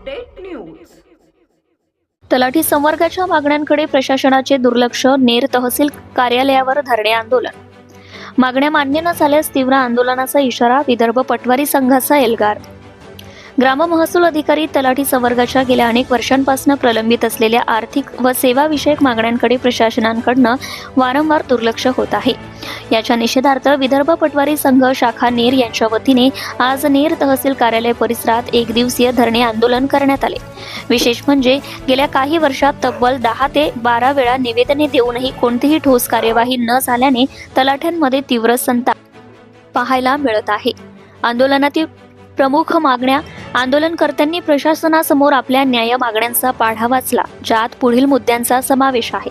Update news. तलाठी संवर्गाच्या मागण्यांकडे प्रशासनाचे दुर्लक्ष. नेर तहसील कार्यालयावर धरणे आंदोलन. मागण्या मान्य न झाल्यास तीव्र आंदोलनाचा इशारा. विदर्भ पटवारी संघाचा एल्गार. ग्राम महसूल अधिकारी तलाठी संवर्गाच्या गेल्या अनेक वर्षांपासून प्रलंबित असलेल्या आर्थिक व सेवा विषयक मागण्यांकडे प्रशासनाकडून वारंवार दुर्लक्ष होत आहे. याच्या निषेधार्थ विदर्भ पटवारी संघ शाखा नेर यांच्या वतीने आज नेर तहसील कार्यालय परिसरात एक दिवसीय धरणे आंदोलन करण्यात आले. विशेष म्हणजे गेल्या काही वर्षात तब्बल 10 ते 12 वेळा निवेदने देऊनही कोणतीही ठोस कार्यवाही न झाल्याने तलाठ्यांमध्ये तीव्र संताप पाहायला मिळत आहे. आंदोलनातील प्रमुख मागण्या. आंदोलनकर्त्यांनी प्रशासनासमोर आपल्या न्याय मागण्यांचा पाढा वाचला, ज्यात पुढील मुद्द्यांचा समावेश आहे.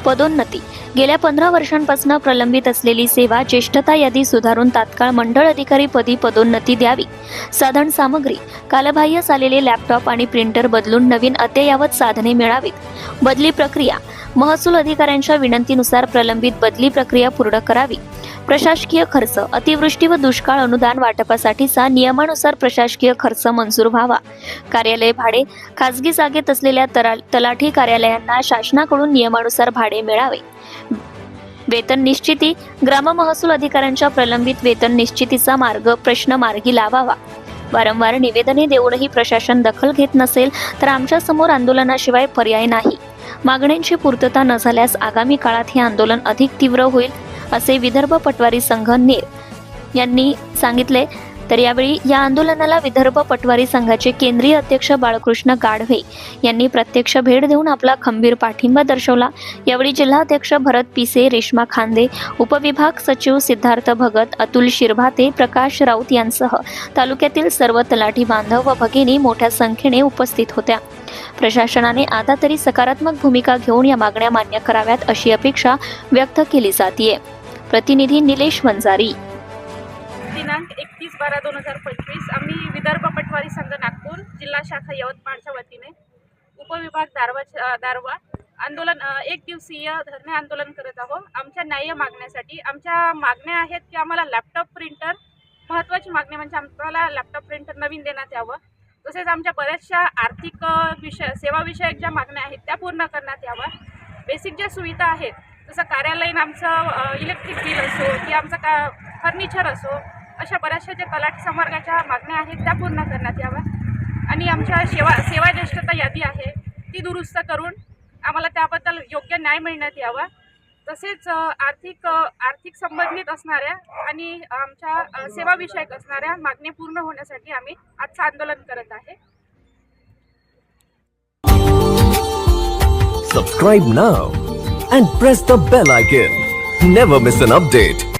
पदोन्नती. गेल्या 15 वर्षांपासून प्रलंबित असलेली सेवा ज्येष्ठता यादी सुधारून तात्काळ मंडळ अधिकारी पदी पदोन्नती द्यावी. साधन सामग्री. कालबाह्य झालेले लॅपटॉप आणि प्रिंटर बदलून नवीन अद्ययावत साधने मिळावीत. बदली प्रक्रिया. महसूल अधिकाऱ्यांच्या विनंतीनुसार प्रलंबित बदली प्रक्रिया पूर्ण करावी. प्रशासकीय खर्च. अतिवृष्टी व दुष्काळ अनुदान वाटपासाठीचा नियमानुसार प्रशासकीय खर्च मंजूर व्हावा. कार्यालय भाडे. खासगी जागेत असलेल्या तलाठी कार्यालयांना शासनाकडून नियमानुसार भाडे मिळावे. वेतन निश्चिती. ग्राम महसूल अधिकाऱ्यांच्या प्रलंबित वेतन निश्चितीचा प्रश्न मार्गी लावावा. वारंवार निवेदने देऊनही प्रशासन दखल घेत नसेल तर आमच्या समोर आंदोलनाशिवाय पर्याय नाही. मागण्यांची पूर्तता न झाल्यास आगामी काळात हे आंदोलन अधिक तीव्र होईल, असे विदर्भ पटवारी संघ नेर यांनी सांगितले. तर यावेळी या आंदोलनाला विदर्भ पटवारी संघाचे केंद्रीय अध्यक्ष बाळकृष्ण गाढवे यांनी प्रत्यक्ष भेट देऊन आपला खंबीर पाठिंबा दर्शवला. यावेळी जिल्हाध्यक्ष भरत पिसे, रेश्मा खांदे, उपविभाग सचिव सिद्धार्थ भगत, अतुल शिरभाते, प्रकाश राऊत यांसह तालुक्यातील सर्व तलाठी बांधव व भगिनी मोठ्या संख्येने उपस्थित होत्या. प्रशासनाने आता तरी सकारात्मक भूमिका घेऊन या मागण्या मान्य कराव्यात अशी अपेक्षा व्यक्त केली जातीये. प्रतिनिधी निलेश वंजारी. दिनांक 31/12/2025 आम्ही विदर्भ पटवारी संघ नागपूर जिल्हा शाखा यवतमाळच्या वतीने उपविभाग दारवा आंदोलन एक दिवसीय धरणे आंदोलन करत आहोत. आमच्या न्याय मागण्यासाठी. आमच्या मागण्या आहेत की आम्हाला लॅपटॉप प्रिंटर, महत्त्वाची मागणी म्हणजे आम्हाला लॅपटॉप प्रिंटर नवीन देण्यात यावं. तसेच आमच्या बऱ्याचशा आर्थिक सेवाविषयक ज्या मागण्या आहेत त्या पूर्ण करण्यात याव्या. बेसिक ज्या सुविधा आहेत जसं कार्यालयीन आमचं इलेक्ट्रिक बिल असो की आमचं फर्निचर असो, अशा बऱ्याचशा ज्या तलाठी संवर्गाच्या मागण्या आहेत त्या पूर्ण करण्यात याव्या. आणि आमच्या सेवा ज्येष्ठता यादी आहे ती दुरुस्त करून आम्हाला त्याबद्दल योग्य न्याय मिळण्यात यावा. तसेच आर्थिक संबंधित असणाऱ्या आणि आमच्या सेवाविषयक असणाऱ्या मागण्या पूर्ण होण्यासाठी आम्ही आजचं आंदोलन करत आहे. Subscribe now and press the bell icon. Never miss an update.